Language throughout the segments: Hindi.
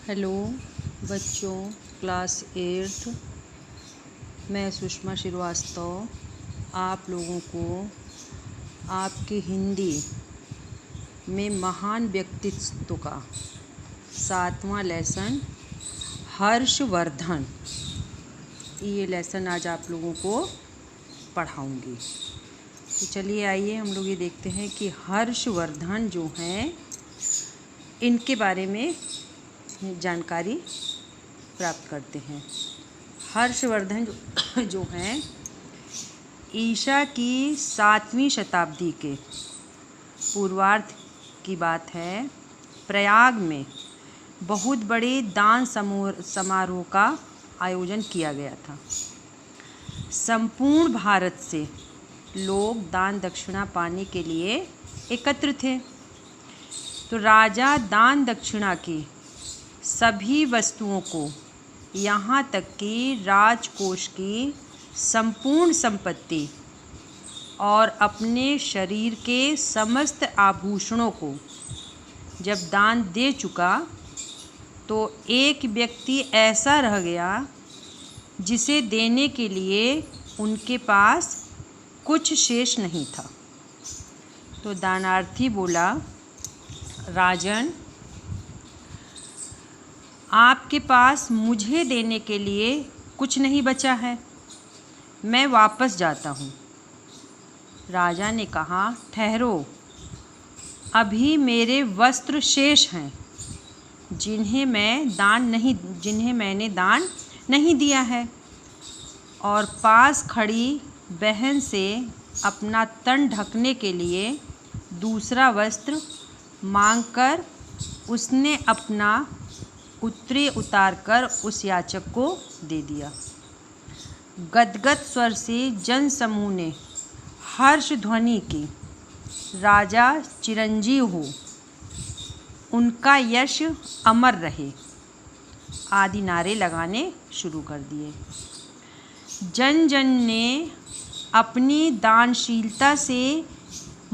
हेलो बच्चों, क्लास 8 मैं सुषमा श्रीवास्तव आप लोगों को आपके हिंदी में महान व्यक्तित्व का 7वां लेसन हर्षवर्धन, ये लेसन आज आप लोगों को पढ़ाऊंगी। तो चलिए आइए हम लोग ये देखते हैं कि हर्षवर्धन जो हैं इनके बारे में जानकारी प्राप्त करते हैं। हर्षवर्धन जो हैं ईसा की 7वीं शताब्दी के पूर्वार्ध की बात है। प्रयाग में बहुत बड़े दान समारोह का आयोजन किया गया था। संपूर्ण भारत से लोग दान दक्षिणा पाने के लिए एकत्र थे। तो राजा दान दक्षिणा की सभी वस्तुओं को, यहाँ तक कि राजकोष की संपूर्ण संपत्ति और अपने शरीर के समस्त आभूषणों को जब दान दे चुका तो एक व्यक्ति ऐसा रह गया जिसे देने के लिए उनके पास कुछ शेष नहीं था। तो दानार्थी बोला, राजन, आपके पास मुझे देने के लिए कुछ नहीं बचा है, मैं वापस जाता हूँ। राजा ने कहा, ठहरो, अभी मेरे वस्त्र शेष हैं जिन्हें मैंने दान नहीं दिया है। और पास खड़ी बहन से अपना तन ढकने के लिए दूसरा वस्त्र मांगकर उसने अपना उत्तरी उतारकर उस याचक को दे दिया। गदगद स्वर से जन समूह ने हर्ष ध्वनि की, राजा चिरंजीव हो, उनका यश अमर रहे आदि नारे लगाने शुरू कर दिए। जन जन ने अपनी दानशीलता से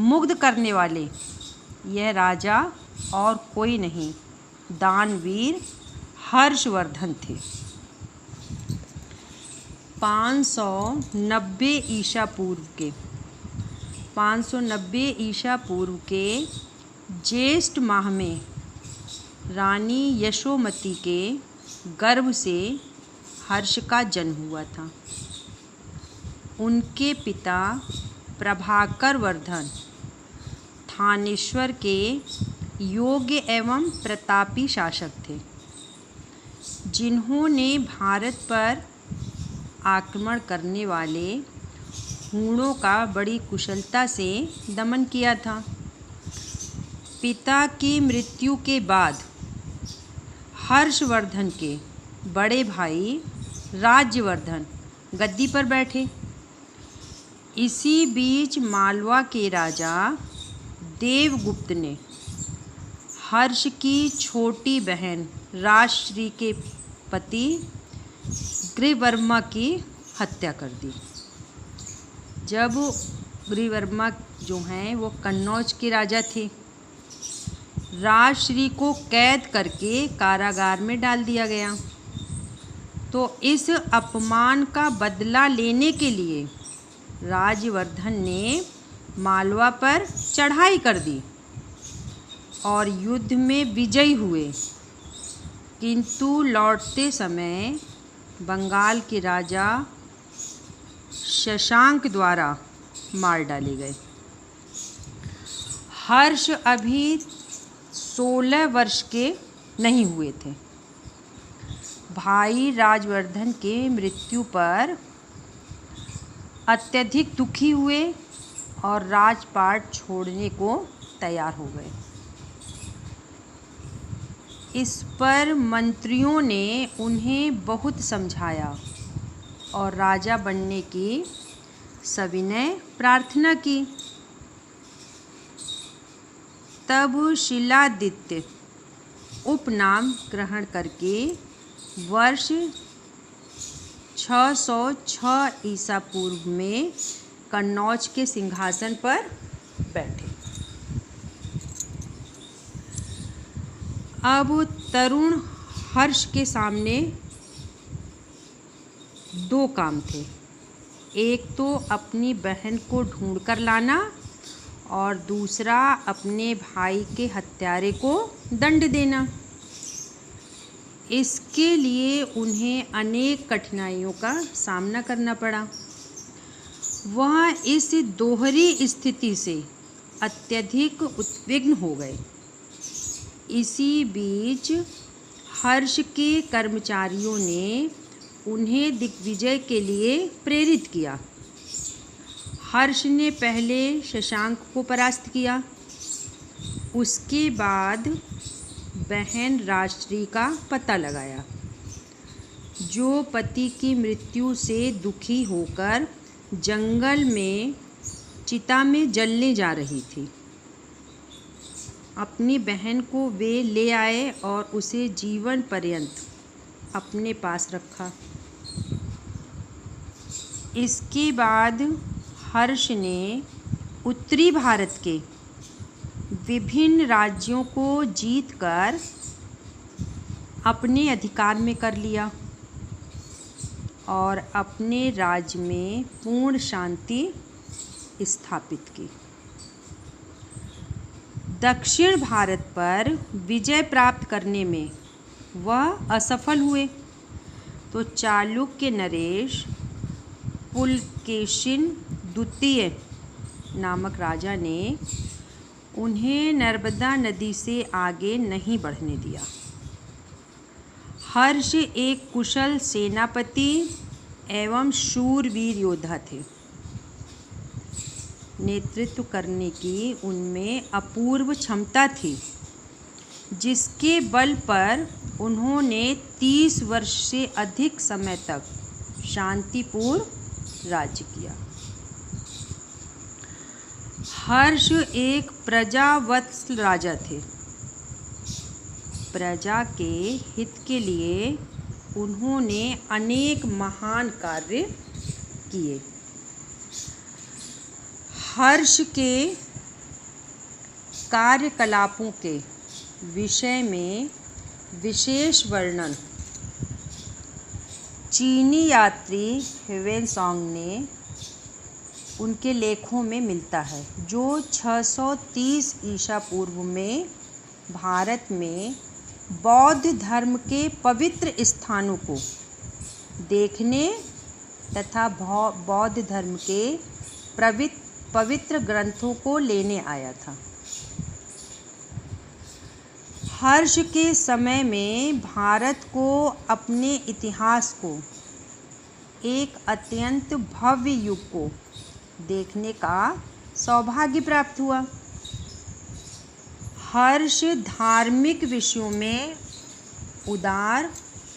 मुग्ध करने वाले यह राजा और कोई नहीं, दानवीर हर्षवर्धन थे। 590 ईसा पूर्व के ज्येष्ठ माह में रानी यशोमती के गर्भ से हर्ष का जन्म हुआ था। उनके पिता प्रभाकर वर्धन थानेश्वर के योग्य एवं प्रतापी शासक थे, जिन्होंने भारत पर आक्रमण करने वाले हूणों का बड़ी कुशलता से दमन किया था। पिता की मृत्यु के बाद हर्षवर्धन के बड़े भाई राज्यवर्धन गद्दी पर बैठे। इसी बीच मालवा के राजा देवगुप्त ने हर्ष की छोटी बहन राजश्री के पति ग्रीवर्मा की हत्या कर दी। जब ग्रीवर्मा जो हैं वो कन्नौज के राजा थे, राजश्री को कैद करके कारागार में डाल दिया गया। तो इस अपमान का बदला लेने के लिए राज्यवर्धन ने मालवा पर चढ़ाई कर दी और युद्ध में विजयी हुए, किंतु लौटते समय बंगाल के राजा शशांक द्वारा मार डाले गए। हर्ष अभी 16 वर्ष के नहीं हुए थे। भाई राजवर्धन के मृत्यु पर अत्यधिक दुखी हुए और राजपाट छोड़ने को तैयार हो गए। इस पर मंत्रियों ने उन्हें बहुत समझाया और राजा बनने की सविनय प्रार्थना की। तब शिलादित्य उपनाम ग्रहण करके वर्ष 606 ईसा पूर्व में कन्नौज के सिंहासन पर बैठे। अब तरुण हर्ष के सामने दो काम थे। एक तो अपनी बहन को ढूंढ कर लाना और दूसरा अपने भाई के हत्यारे को दंड देना। इसके लिए उन्हें अनेक कठिनाइयों का सामना करना पड़ा। वह इस दोहरी स्थिति से अत्यधिक उद्विग्न हो गए। इसी बीच हर्ष के कर्मचारियों ने उन्हें दिग्विजय के लिए प्रेरित किया। हर्ष ने पहले शशांक को परास्त किया। उसके बाद बहन राजश्री का पता लगाया, जो पति की मृत्यु से दुखी होकर जंगल में चिता में जलने जा रही थी। अपनी बहन को वे ले आए और उसे जीवन पर्यंत अपने पास रखा। इसके बाद हर्ष ने उत्तरी भारत के विभिन्न राज्यों को जीतकर अपने अधिकार में कर लिया और अपने राज्य में पूर्ण शांति स्थापित की। दक्षिण भारत पर विजय प्राप्त करने में वह असफल हुए तो चालुक्य नरेश पुलकेशिन द्वितीय नामक राजा ने उन्हें नर्मदा नदी से आगे नहीं बढ़ने दिया। हर्ष एक कुशल सेनापति एवं शूरवीर योद्धा थे। नेतृत्व करने की उनमें अपूर्व क्षमता थी, जिसके बल पर उन्होंने 30 वर्ष से अधिक समय तक शांतिपूर्ण राज्य किया। हर्ष एक प्रजावत्सल राजा थे। प्रजा के हित के लिए उन्होंने अनेक महान कार्य किए। हर्ष के कार्यकलापों के विषय में विशेष वर्णन चीनी यात्री ह्वेनसांग ने उनके लेखों में मिलता है, जो 630 ईसा पूर्व में भारत में बौद्ध धर्म के पवित्र स्थानों को देखने तथा बौद्ध धर्म के पवित्र ग्रंथों को लेने आया था। हर्ष के समय में भारत को अपने इतिहास को एक अत्यंत भव्य युग को देखने का सौभाग्य प्राप्त हुआ। हर्ष धार्मिक विषयों में उदार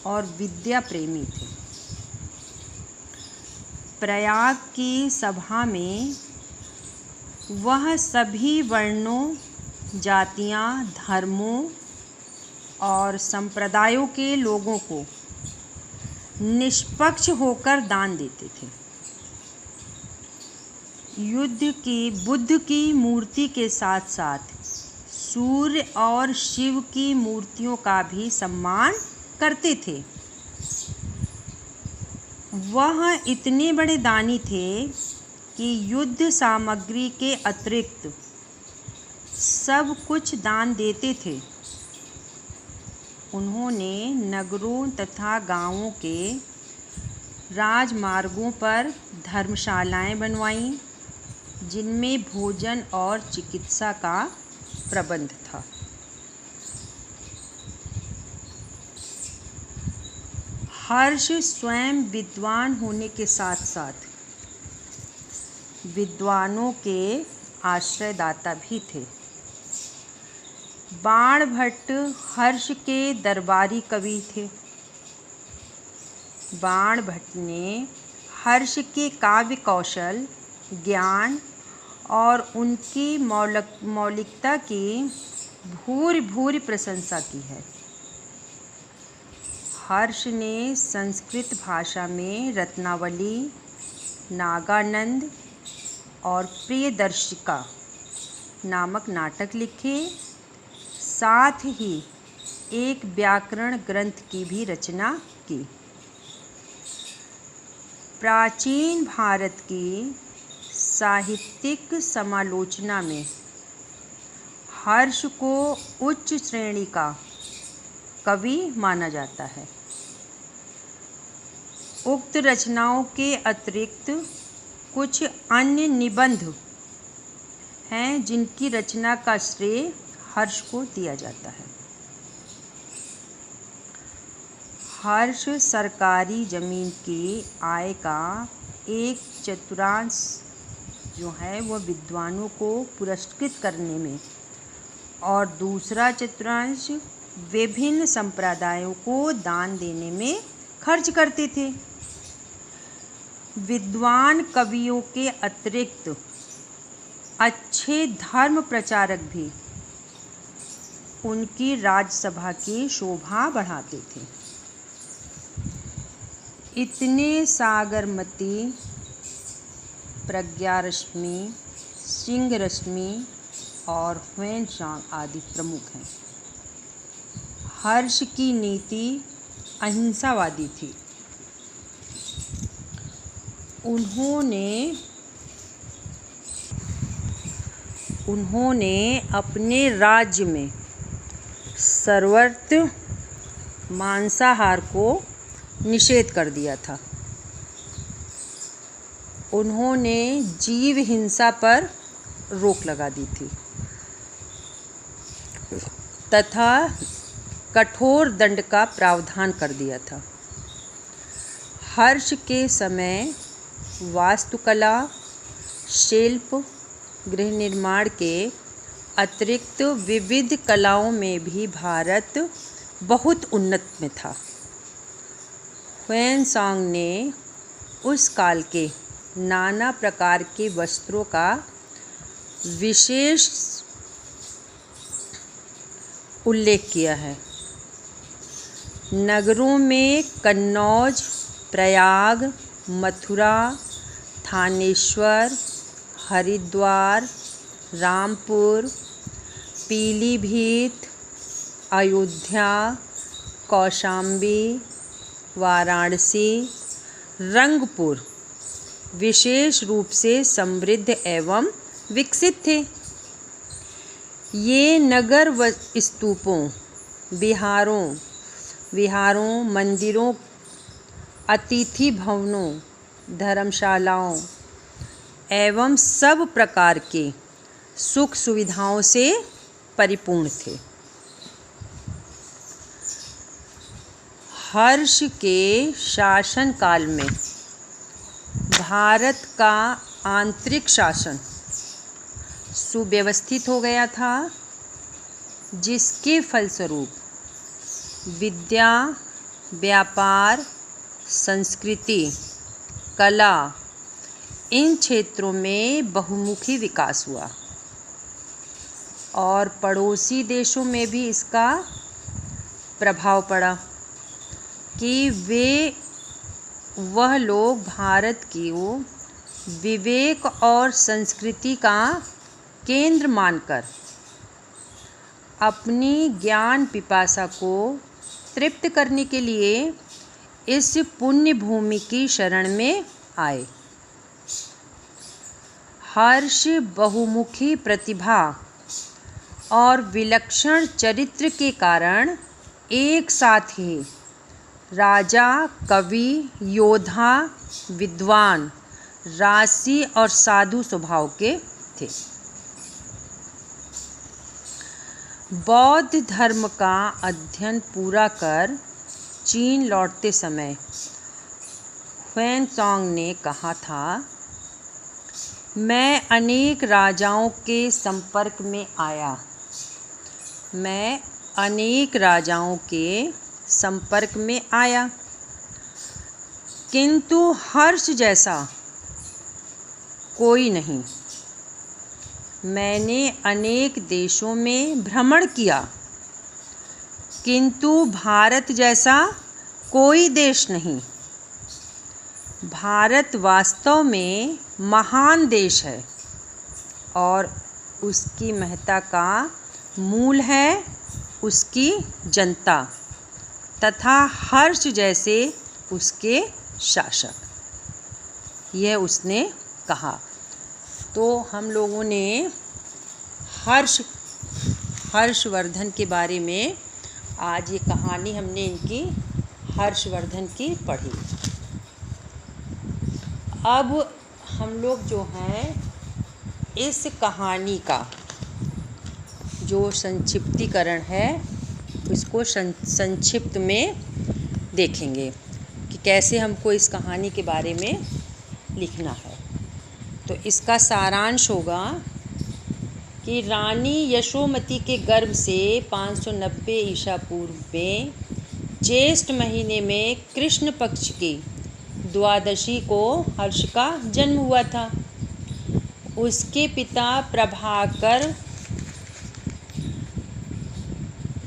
और विद्या प्रेमी थे। प्रयाग की सभा में वह सभी वर्णों, जातियां, धर्मों और संप्रदायों के लोगों को निष्पक्ष होकर दान देते थे। बुद्ध की मूर्ति के साथ साथ सूर्य और शिव की मूर्तियों का भी सम्मान करते थे। वह इतने बड़े दानी थे कि युद्ध सामग्री के अतिरिक्त सब कुछ दान देते थे। उन्होंने नगरों तथा गांवों के राजमार्गों पर धर्मशालाएं बनवाईं, जिनमें भोजन और चिकित्सा का प्रबंध था। हर्ष स्वयं विद्वान होने के साथ साथ विद्वानों के आश्रयदाता भी थे। बाणभट्ट हर्ष के दरबारी कवि थे। बाणभट्ट ने हर्ष के काव्य कौशल, ज्ञान और उनकी मौलिकता की भूरि प्रशंसा की है। हर्ष ने संस्कृत भाषा में रत्नावली, नागानंद और प्रियदर्शिका नामक नाटक लिखे। साथ ही एक व्याकरण ग्रंथ की भी रचना की। प्राचीन भारत की साहित्यिक समालोचना में हर्ष को उच्च श्रेणी का कवि माना जाता है। उक्त रचनाओं के अतिरिक्त कुछ अन्य निबंध हैं जिनकी रचना का श्रेय हर्ष को दिया जाता है। हर्ष सरकारी जमीन की आय का एक चतुर्थांश जो है वह विद्वानों को पुरस्कृत करने में और दूसरा चतुर्थांश विभिन्न संप्रदायों को दान देने में खर्च करते थे। विद्वान कवियों के अतिरिक्त अच्छे धर्म प्रचारक भी उनकी राजसभा की शोभा बढ़ाते थे। इतने सागरमती, प्रज्ञारश्मि, सिंहरश्मि और ह्वेनसांग आदि प्रमुख हैं। हर्ष की नीति अहिंसावादी थी। उन्होंने अपने राज्य में सर्वत्र मांसाहार को निषेध कर दिया था। उन्होंने जीव हिंसा पर रोक लगा दी थी तथा कठोर दंड का प्रावधान कर दिया था। हर्ष के समय वास्तुकला, शिल्प, गृह निर्माण के अतिरिक्त विविध कलाओं में भी भारत बहुत उन्नत में था। ह्वेनसांग ने उस काल के नाना प्रकार के वस्त्रों का विशेष उल्लेख किया है। नगरों में कन्नौज, प्रयाग, मथुरा, थानेश्वर, हरिद्वार, रामपुर, पीलीभीत, अयोध्या, कौशाम्बी, वाराणसी, रंगपुर विशेष रूप से समृद्ध एवं विकसित थे। ये नगर व स्तूपों, विहारों, मंदिरों, अतिथि भवनों, धर्मशालाओं एवं सब प्रकार के सुख सुविधाओं से परिपूर्ण थे। हर्ष के शासनकाल में भारत का आंतरिक शासन सुव्यवस्थित हो गया था, जिसके फलस्वरूप विद्या, व्यापार, संस्कृति, कला इन क्षेत्रों में बहुमुखी विकास हुआ और पड़ोसी देशों में भी इसका प्रभाव पड़ा कि वह लोग भारत की विवेक और संस्कृति का केंद्र मानकर अपनी ज्ञान पिपासा को तृप्त करने के लिए इस पुण्य भूमि की शरण में आए। हर्ष बहुमुखी प्रतिभा और विलक्षण चरित्र के कारण एक साथ ही राजा, कवि, योद्धा, विद्वान, राजसी और साधु स्वभाव के थे। बौद्ध धर्म का अध्ययन पूरा कर चीन लौटते समय ह्वेनसांग ने कहा था, मैं अनेक राजाओं के संपर्क में आया, किंतु हर्ष जैसा कोई नहीं। मैंने अनेक देशों में भ्रमण किया, किंतु भारत जैसा कोई देश नहीं। भारत वास्तव में महान देश है और उसकी महत्ता का मूल है उसकी जनता तथा हर्ष जैसे उसके शासक, यह उसने कहा। तो हम लोगों ने हर्षवर्धन के बारे में आज ये कहानी हमने इनकी हर्षवर्धन की पढ़ी। अब हम लोग जो हैं इस कहानी का जो संक्षिप्तीकरण है इसको संक्षिप्त में देखेंगे कि कैसे हमको इस कहानी के बारे में लिखना है। तो इसका सारांश होगा कि रानी यशोमती के गर्भ से 590 ईसा पूर्व में ज्येष्ठ महीने में कृष्ण पक्ष की द्वादशी को हर्ष का जन्म हुआ था। उसके पिता प्रभाकर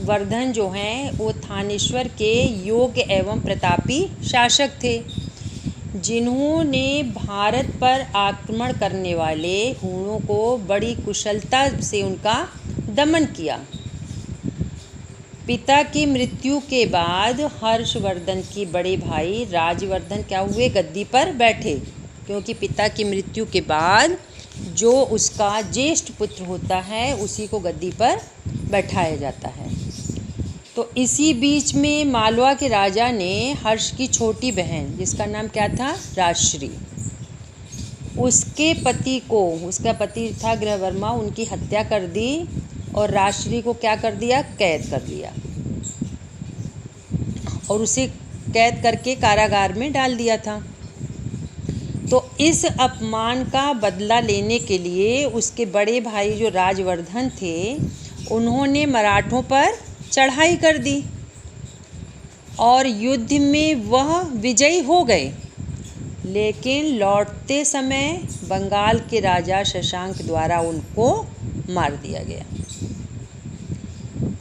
वर्धन जो हैं वो थानेश्वर के योग्य एवं प्रतापी शासक थे, जिन्होंने भारत पर आक्रमण करने वाले हूणों को बड़ी कुशलता से उनका दमन किया। पिता की मृत्यु के बाद हर्षवर्धन की बड़े भाई राजवर्धन क्या हुए, गद्दी पर बैठे, क्योंकि पिता की मृत्यु के बाद जो उसका ज्येष्ठ पुत्र होता है उसी को गद्दी पर बैठाया जाता है। तो इसी बीच में मालवा के राजा ने हर्ष की छोटी बहन, जिसका नाम क्या था, राजश्री, उसके पति को, उसका पति था गृहवर्मा, उनकी हत्या कर दी और राजश्री को क्या कर दिया, कैद कर लिया और उसे कैद करके कारागार में डाल दिया था। तो इस अपमान का बदला लेने के लिए उसके बड़े भाई जो राजवर्धन थे उन्होंने मराठों पर चढ़ाई कर दी और युद्ध में वह विजयी हो गए, लेकिन लौटते समय बंगाल के राजा शशांक द्वारा उनको मार दिया गया।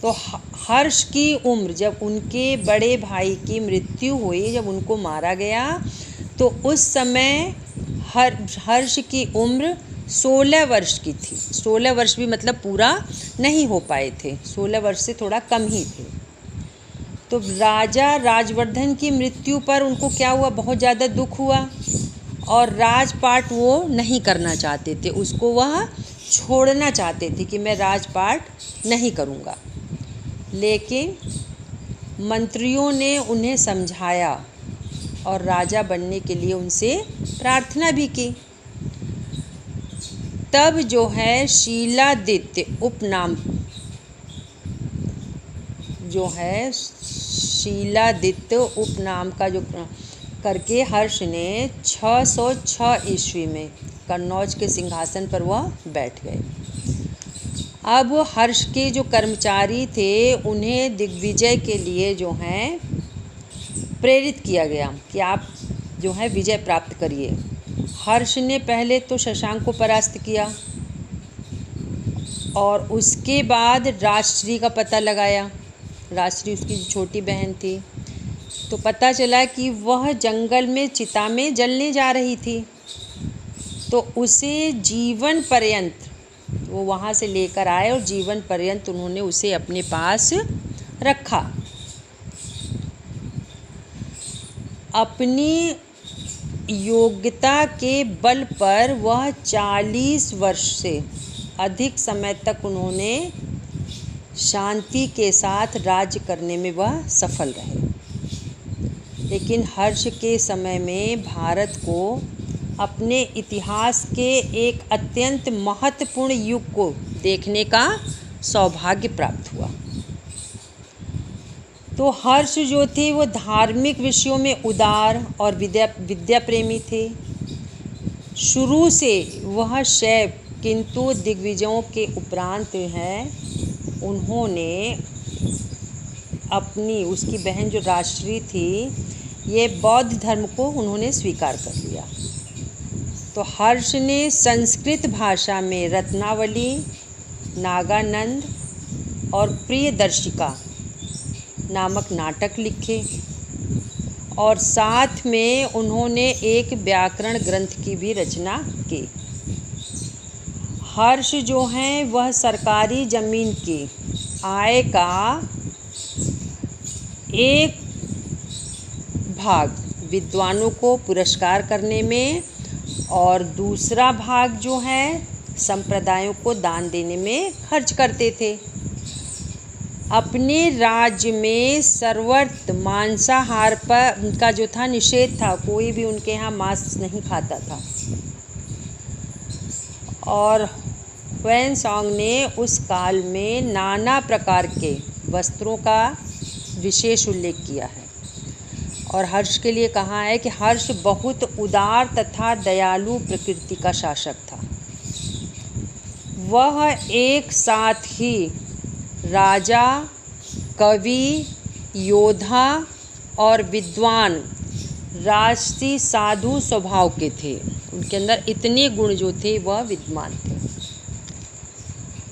तो हर्ष की उम्र, जब उनके बड़े भाई की मृत्यु हुई, जब उनको मारा गया, तो उस समय हर्ष की उम्र 16 वर्ष की थी। 16 वर्ष भी मतलब पूरा नहीं हो पाए थे, 16 वर्ष से थोड़ा कम ही थे। तो राजा राजवर्धन की मृत्यु पर उनको क्या हुआ, बहुत ज़्यादा दुख हुआ और राजपाट वो नहीं करना चाहते थे, उसको वह छोड़ना चाहते थे कि मैं राजपाट नहीं करूँगा। लेकिन मंत्रियों ने उन्हें समझाया और राजा बनने के लिए उनसे प्रार्थना भी की। तब जो है शीलादित्य उपनाम, जो है शीलादित्य उपनाम का जो करके हर्ष ने 606 ईस्वी में कन्नौज के सिंहासन पर वह बैठ गए। अब हर्ष के जो कर्मचारी थे उन्हें दिग्विजय के लिए जो हैं प्रेरित किया गया कि आप जो है विजय प्राप्त करिए। हर्ष ने पहले तो शशांक को परास्त किया और उसके बाद राजश्री का पता लगाया। राजश्री उसकी छोटी बहन थी, तो पता चला कि वह जंगल में चिता में जलने जा रही थी। तो उसे जीवन पर्यंत वो वहाँ से लेकर आए और जीवन पर्यंत उन्होंने उसे अपने पास रखा। अपनी योग्यता के बल पर वह 40 वर्ष से अधिक समय तक उन्होंने शांति के साथ राज्य करने में वह सफल रहे। लेकिन हर्ष के समय में भारत को अपने इतिहास के एक अत्यंत महत्वपूर्ण युग को देखने का सौभाग्य प्राप्त हुआ। तो हर्ष जो थे वो धार्मिक विषयों में उदार और विद्या प्रेमी थे। शुरू से वह शैव, किंतु दिग्विजयों के उपरांत है उन्होंने अपनी, उसकी बहन जो राजश्री थी, ये बौद्ध धर्म को उन्होंने स्वीकार कर लिया। तो हर्ष ने संस्कृत भाषा में रत्नावली, नागानंद और प्रियदर्शिका नामक नाटक लिखे और साथ में उन्होंने एक व्याकरण ग्रंथ की भी रचना की। हर्ष जो हैं वह सरकारी ज़मीन के आय का एक भाग विद्वानों को पुरस्कार करने में और दूसरा भाग जो है संप्रदायों को दान देने में खर्च करते थे। अपने राज्य में सर्वत्र मांसाहार पर का जो था निषेध था, कोई भी उनके यहाँ मांस नहीं खाता था। और ह्वेनसांग ने उस काल में नाना प्रकार के वस्त्रों का विशेष उल्लेख किया है और हर्ष के लिए कहा है कि हर्ष बहुत उदार तथा दयालु प्रकृति का शासक था। वह एक साथ ही राजा, कवि, योद्धा और विद्वान, राजसी साधु स्वभाव के थे। उनके अंदर इतने गुण जो थे वह विद्वान थे।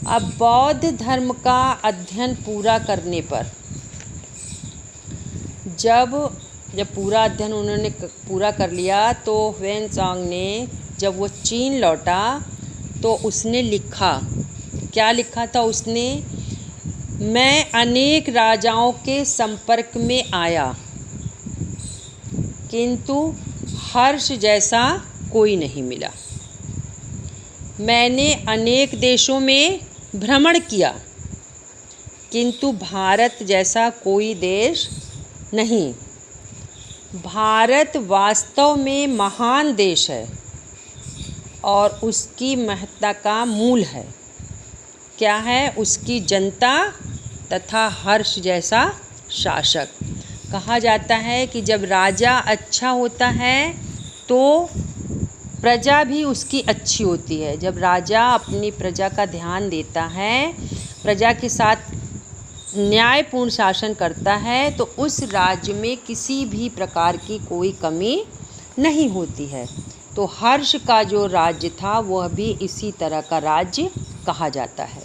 अब बौद्ध धर्म का अध्ययन पूरा करने पर जब पूरा अध्ययन उन्होंने पूरा कर लिया तो ह्वेनसांग ने जब वो चीन लौटा तो उसने लिखा, क्या लिखा था उसने? मैं अनेक राजाओं के संपर्क में आया किंतु हर्ष जैसा कोई नहीं मिला। मैंने अनेक देशों में भ्रमण किया किंतु भारत जैसा कोई देश नहीं। भारत वास्तव में महान देश है और उसकी महत्ता का मूल है। क्या है? उसकी जनता तथा हर्ष जैसा शासक। कहा जाता है कि जब राजा अच्छा होता है तो प्रजा भी उसकी अच्छी होती है। जब राजा अपनी प्रजा का ध्यान देता है, प्रजा के साथ न्यायपूर्ण शासन करता है, तो उस राज्य में किसी भी प्रकार की कोई कमी नहीं होती है। तो हर्ष का जो राज्य था वह भी इसी तरह का राज्य कहा जाता है।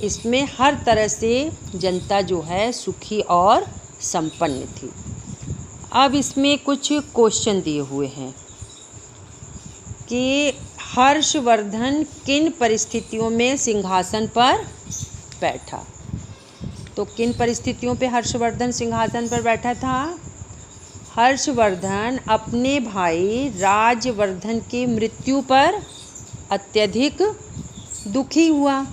इसमें हर तरह से जनता जो है सुखी और संपन्न थी। अब इसमें कुछ क्वेश्चन दिए हुए हैं कि हर्षवर्धन किन परिस्थितियों में सिंहासन पर बैठा। तो किन परिस्थितियों पे हर्षवर्धन सिंहासन पर बैठा था? हर्षवर्धन अपने भाई राजवर्धन की मृत्यु पर अत्यधिक दुखी हुआ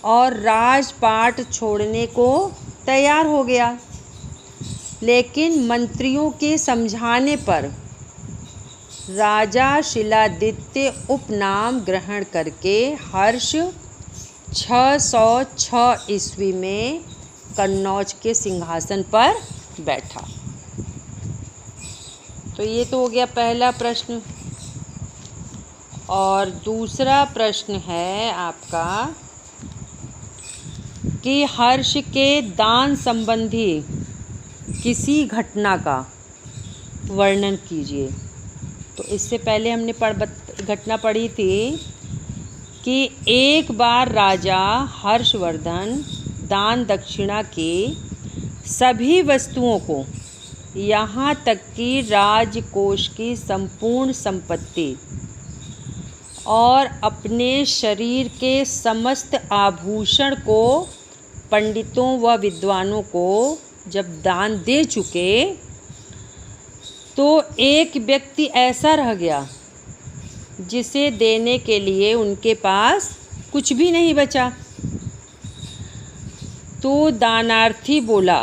और राजपाट छोड़ने को तैयार हो गया, लेकिन मंत्रियों के समझाने पर राजा शिलादित्य उपनाम ग्रहण करके हर्ष 606 ईस्वी में कन्नौज के सिंहासन पर बैठा। तो ये तो हो गया पहला प्रश्न। और दूसरा प्रश्न है आपका कि हर्ष के दान संबंधी किसी घटना का वर्णन कीजिए। तो इससे पहले हमने घटना पढ़ी थी कि एक बार राजा हर्षवर्धन दान दक्षिणा के सभी वस्तुओं को, यहाँ तक कि राजकोष की संपूर्ण संपत्ति और अपने शरीर के समस्त आभूषण को पंडितों व विद्वानों को जब दान दे चुके तो एक व्यक्ति ऐसा रह गया जिसे देने के लिए उनके पास कुछ भी नहीं बचा। तो दानार्थी बोला,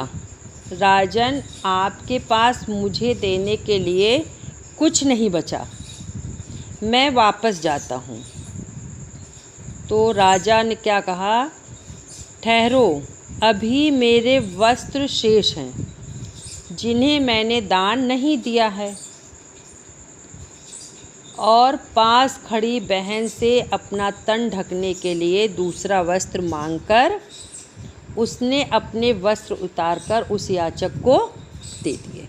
राजन, आपके पास मुझे देने के लिए कुछ नहीं बचा, मैं वापस जाता हूँ। तो राजा ने क्या कहा? ठहरो, अभी मेरे वस्त्र शेष हैं जिन्हें मैंने दान नहीं दिया है। और पास खड़ी बहन से अपना तन ढकने के लिए दूसरा वस्त्र मांगकर उसने अपने वस्त्र उतारकर उस याचक को दे दिए।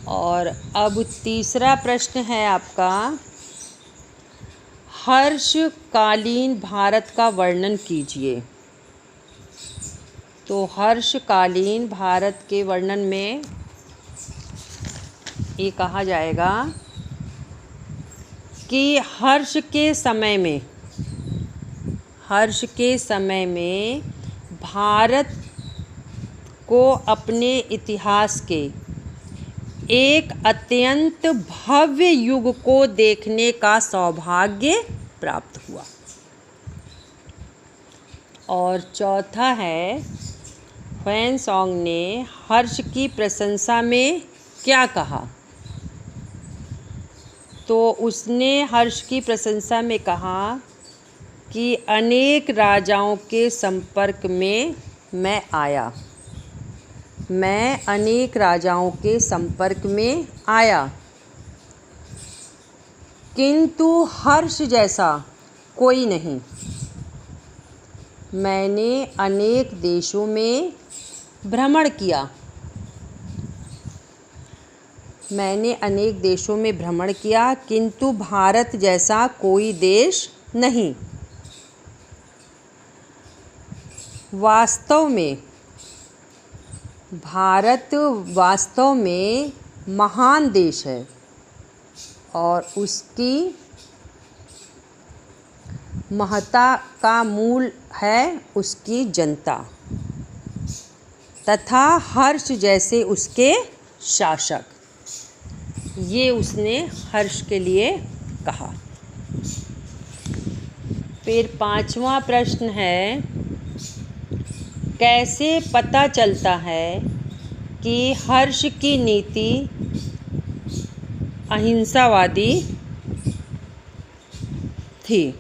और अब तीसरा प्रश्न है आपका, हर्षकालीन भारत का वर्णन कीजिए। तो हर्षकालीन भारत के वर्णन में ये कहा जाएगा कि हर्ष के समय में हर्ष के समय में भारत को अपने इतिहास के एक अत्यंत भव्य युग को देखने का सौभाग्य प्राप्त हुआ। और चौथा है, ह्वेनसांग ने हर्ष की प्रशंसा में क्या कहा? तो उसने हर्ष की प्रशंसा में कहा कि अनेक राजाओं के संपर्क में मैं आया। मैं अनेक राजाओं के संपर्क में आया, किंतु हर्ष जैसा कोई नहीं। मैंने अनेक देशों में भ्रमण किया। मैंने अनेक देशों में भ्रमण किया, किंतु भारत जैसा कोई देश नहीं। भारत वास्तव में महान देश है और उसकी महत्ता का मूल है उसकी जनता तथा हर्ष जैसे उसके शासक। ये उसने हर्ष के लिए कहा। फिर 5वां प्रश्न है, कैसे पता चलता है कि हर्ष की नीति अहिंसावादी थी?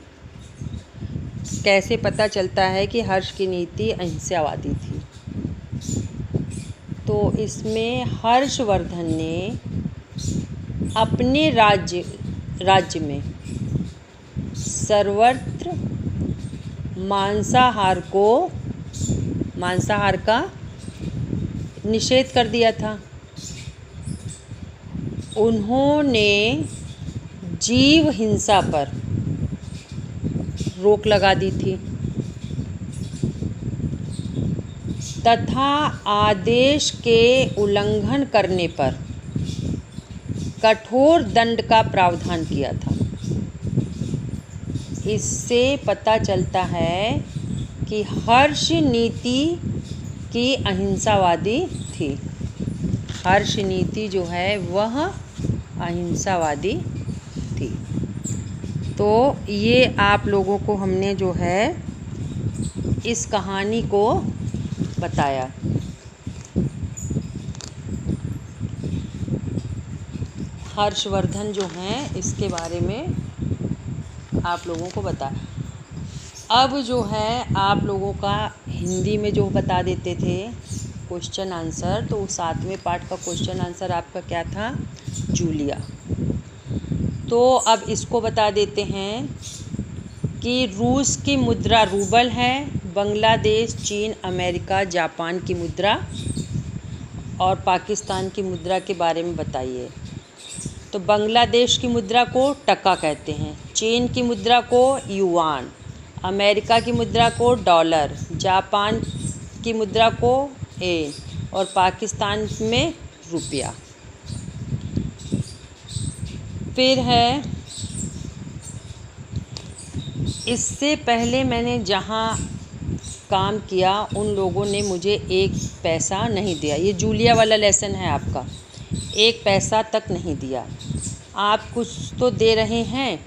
कैसे पता चलता है कि हर्ष की नीति अहिंसावादी थी? तो इसमें हर्षवर्धन ने अपने राज्य में सर्वत्र मांसाहार का निषेध कर दिया था। उन्होंने जीव हिंसा पर रोक लगा दी थी तथा आदेश के उल्लंघन करने पर कठोर दंड का प्रावधान किया था। इससे पता चलता है कि हर्ष नीति की अहिंसावादी थी। हर्ष नीति जो है वह अहिंसावादी थी। तो ये आप लोगों को हमने जो है इस कहानी को बताया। हर्षवर्धन जो हैं इसके बारे में आप लोगों को बताया। अब जो है आप लोगों का हिंदी में जो बता देते थे क्वेश्चन आंसर, तो 7वें पार्ट का क्वेश्चन आंसर आपका क्या था? जूलिया। तो अब इसको बता देते हैं कि रूस की मुद्रा रूबल है, बांग्लादेश, चीन, अमेरिका, जापान की मुद्रा और पाकिस्तान की मुद्रा के बारे में बताइए। तो बांग्लादेश की मुद्रा को टका कहते हैं, चीन की मुद्रा को युआन, अमेरिका की मुद्रा को डॉलर, जापान की मुद्रा को येन और पाकिस्तान में रुपया। फिर है, इससे पहले मैंने जहाँ काम किया उन लोगों ने मुझे 1 पैसा नहीं दिया। ये जूलिया वाला लेसन है आपका। 1 पैसा तक नहीं दिया। आप कुछ तो दे रहे हैं।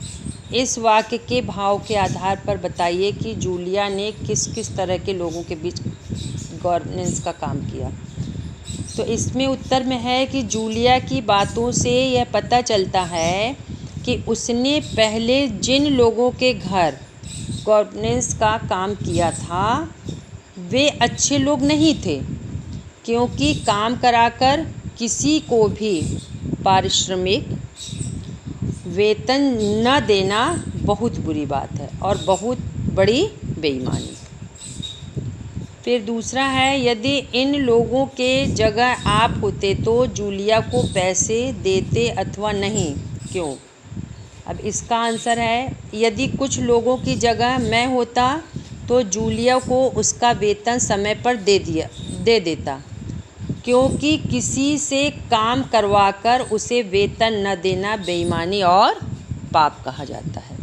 इस वाक्य के भाव के आधार पर बताइए कि जूलिया ने किस किस तरह के लोगों के बीच गवर्नेंस का काम किया। तो इसमें उत्तर में है कि जूलिया की बातों से यह पता चलता है कि उसने पहले जिन लोगों के घर गवर्नेंस का काम किया था वे अच्छे लोग नहीं थे, क्योंकि काम कराकर किसी को भी पारिश्रमिक वेतन न देना बहुत बुरी बात है और बहुत बड़ी बेईमानी। फिर दूसरा है, यदि इन लोगों के जगह आप होते तो जूलिया को पैसे देते अथवा नहीं, क्यों? अब इसका आंसर है, यदि कुछ लोगों की जगह मैं होता तो जूलिया को उसका वेतन समय पर दे देता, क्योंकि किसी से काम करवाकर उसे वेतन न देना बेईमानी और पाप कहा जाता है।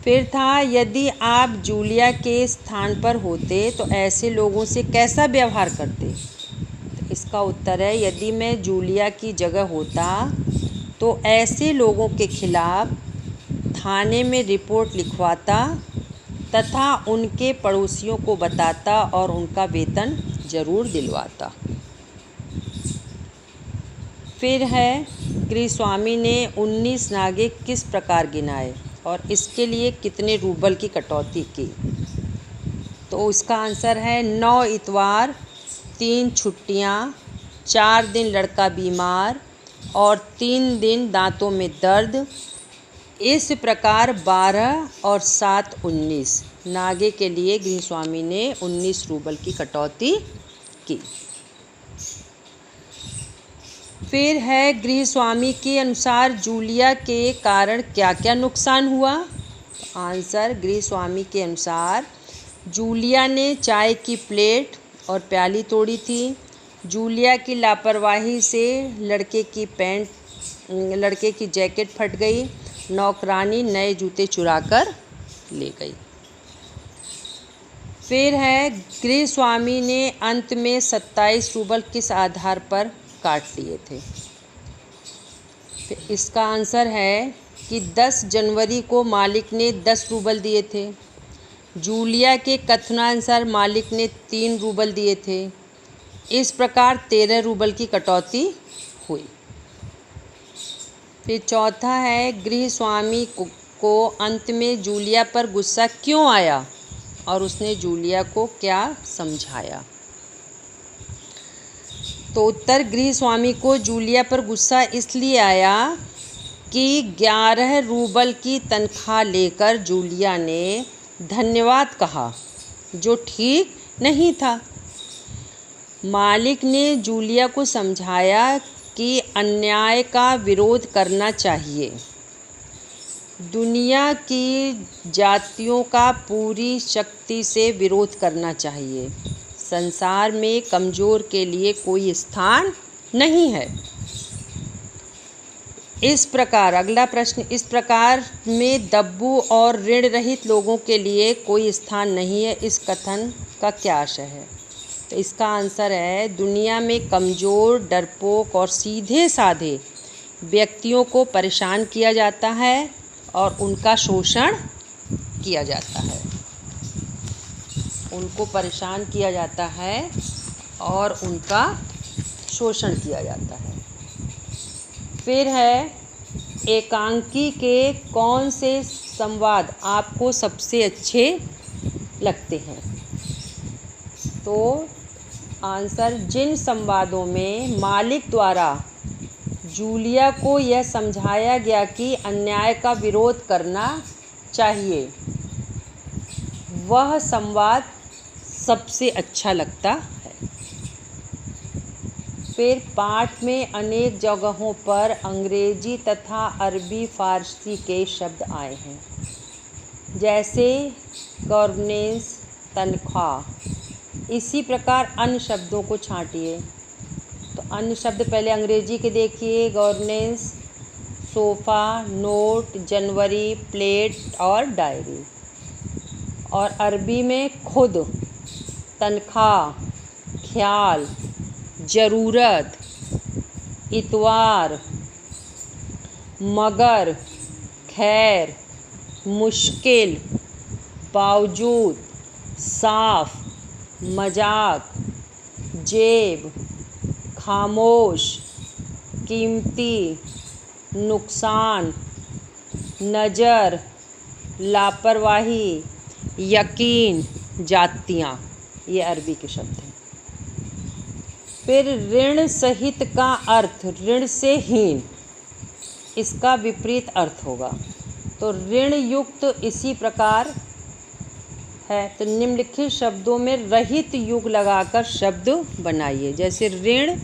फिर था, यदि आप जूलिया के स्थान पर होते तो ऐसे लोगों से कैसा व्यवहार करते। तो इसका उत्तर है, यदि मैं जूलिया की जगह होता तो ऐसे लोगों के खिलाफ थाने में रिपोर्ट लिखवाता तथा उनके पड़ोसियों को बताता और उनका वेतन ज़रूर दिलवाता। फिर है, गृहस्वामी ने 19 नागे किस प्रकार गिनाए और इसके लिए कितने रूबल की कटौती की। तो इसका आंसर है 9 इतवार, 3 छुट्टियाँ, 4 दिन लड़का बीमार और 3 दिन दांतों में दर्द। इस प्रकार 12 और 7 19 नागे के लिए गृहस्वामी ने 19 रूबल की कटौती की। फिर है, गृहस्वामी के अनुसार जूलिया के कारण क्या क्या नुकसान हुआ। आंसर, गृहस्वामी के अनुसार जूलिया ने चाय की प्लेट और प्याली तोड़ी थी। जूलिया की लापरवाही से लड़के की जैकेट फट गई। नौकरानी नए जूते चुराकर ले गई। फिर है, गृहस्वामी ने अंत में 27 रूबल किस आधार पर काट लिए थे। फिर इसका आंसर है कि 10 जनवरी को मालिक ने 10 रूबल दिए थे। जूलिया के कथनानुसार मालिक ने 3 रूबल दिए थे। इस प्रकार 13 रूबल की कटौती हुई। फिर चौथा है, गृहस्वामी को अंत में जूलिया पर गुस्सा क्यों आया और उसने जूलिया को क्या समझाया। तो उत्तर, गृहस्वामी को जूलिया पर गुस्सा इसलिए आया कि 11 रूबल की तनख्वाह लेकर जूलिया ने धन्यवाद कहा, जो ठीक नहीं था। मालिक ने जूलिया को समझाया कि अन्याय का विरोध करना चाहिए। दुनिया की जातियों का पूरी शक्ति से विरोध करना चाहिए। संसार में कमज़ोर के लिए कोई स्थान नहीं है। इस प्रकार, अगला प्रश्न, इस प्रकार में दब्बू और ऋण रहित लोगों के लिए कोई स्थान नहीं है, इस कथन का क्या आशय है। तो इसका आंसर है, दुनिया में कमज़ोर, डरपोक और सीधे साधे व्यक्तियों को परेशान किया जाता है और उनका शोषण किया जाता है। उनको परेशान किया जाता है और उनका शोषण किया जाता है। फिर है, एकांकी के कौन से संवाद आपको सबसे अच्छे लगते हैं। तो आंसर, जिन संवादों में मालिक द्वारा जूलिया को यह समझाया गया कि अन्याय का विरोध करना चाहिए, वह संवाद सबसे अच्छा लगता है। फिर पाठ में अनेक जगहों पर अंग्रेजी तथा अरबी फारसी के शब्द आए हैं, जैसे गवर्नेंस, तनख्वाह। इसी प्रकार अन्य शब्दों को छांटिए। तो अन्य शब्द पहले अंग्रेजी के देखिए, गवर्नेंस, सोफ़ा, नोट, जनवरी, प्लेट और डायरी। और अरबी में खुद, तनख्वाह, ख्याल, ज़रूरत, इतवार, मगर, खैर, मुश्किल, बावजूद, साफ, मजाक, जेब, खामोश, कीमती, नुकसान, नज़र, लापरवाही, यकीन, जातियाँ, ये अरबी के शब्द हैं। फिर ऋण सहित का अर्थ ऋण से हीन, इसका विपरीत अर्थ होगा। तो ऋण युक्त इसी प्रकार है। तो निम्नलिखित शब्दों में रहित युग लगाकर शब्द बनाइए, जैसे ऋण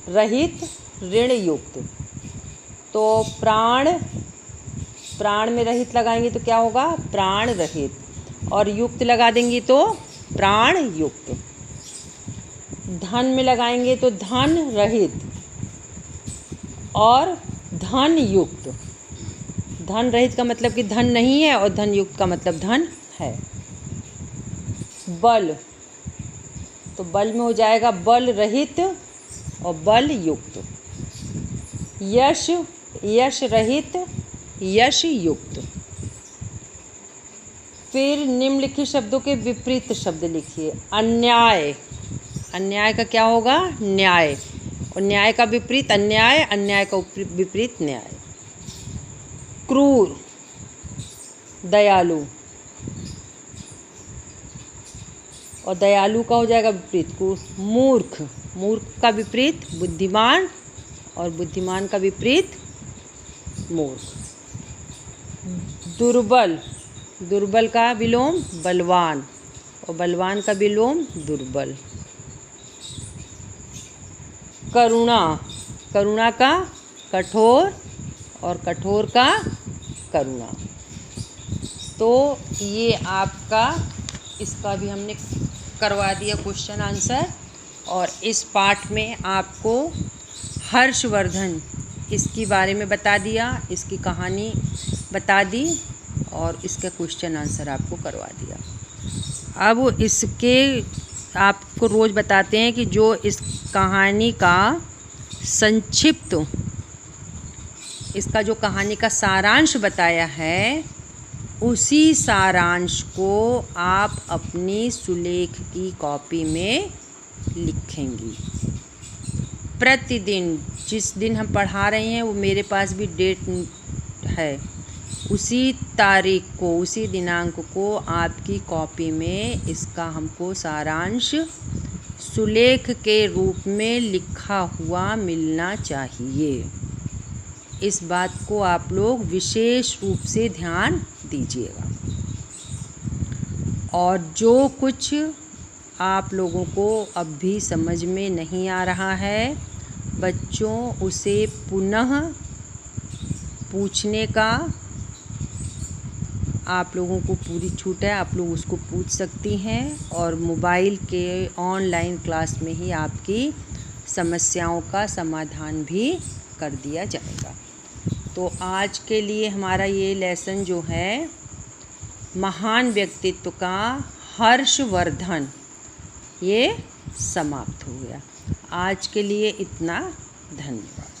रहित, ऋण युक्त। तो प्राण, प्राण में रहित लगाएंगे तो क्या होगा, प्राण रहित, और युक्त लगा देंगे तो प्राण युक्त। धन में लगाएंगे तो धन रहित और धन युक्त। धन रहित का मतलब कि धन नहीं है और धन युक्त का मतलब धन है। बल, तो बल में हो जाएगा बल रहित और बल युक्त। यश, यश रहित यश युक्त। फिर निम्नलिखित शब्दों के विपरीत शब्द लिखिए। अन्याय, अन्याय का क्या होगा? न्याय, और न्याय का विपरीत अन्याय, अन्याय का विपरीत न्याय। क्रूर, दयालु, और दयालु का हो जाएगा विपरीत क्रूर। मूर्ख, मूर्ख का विपरीत बुद्धिमान, और बुद्धिमान का विपरीत मूर्ख। दुर्बल, दुर्बल का विलोम बलवान, और बलवान का विलोम दुर्बल। करुणा, करुणा का कठोर, और कठोर का करुणा। तो ये आपका, इसका भी हमने करवा दिया क्वेश्चन आंसर। और इस पाठ में आपको हर्षवर्धन इसके बारे में बता दिया, इसकी कहानी बता दी, और इसका क्वेश्चन आंसर आपको करवा दिया। अब इसके आपको रोज़ बताते हैं कि जो इस कहानी का संक्षिप्त, इसका जो कहानी का सारांश बताया है, उसी सारांश को आप अपनी सुलेख की कॉपी में लिखेंगी। प्रतिदिन जिस दिन हम पढ़ा रहे हैं वो मेरे पास भी डेट है, उसी तारीख को, उसी दिनांक को आपकी कॉपी में इसका हमको सारांश सुलेख के रूप में लिखा हुआ मिलना चाहिए। इस बात को आप लोग विशेष रूप से ध्यान दीजिएगा। और जो कुछ आप लोगों को अब भी समझ में नहीं आ रहा है, बच्चों उसे पुनः पूछने का आप लोगों को पूरी छूट है, आप लोग उसको पूछ सकती हैं, और मोबाइल के ऑनलाइन क्लास में ही आपकी समस्याओं का समाधान भी कर दिया जाएगा। तो आज के लिए हमारा ये लेसन जो है महान व्यक्तित्व का हर्षवर्धन, ये समाप्त हो गया। आज के लिए इतना, धन्यवाद।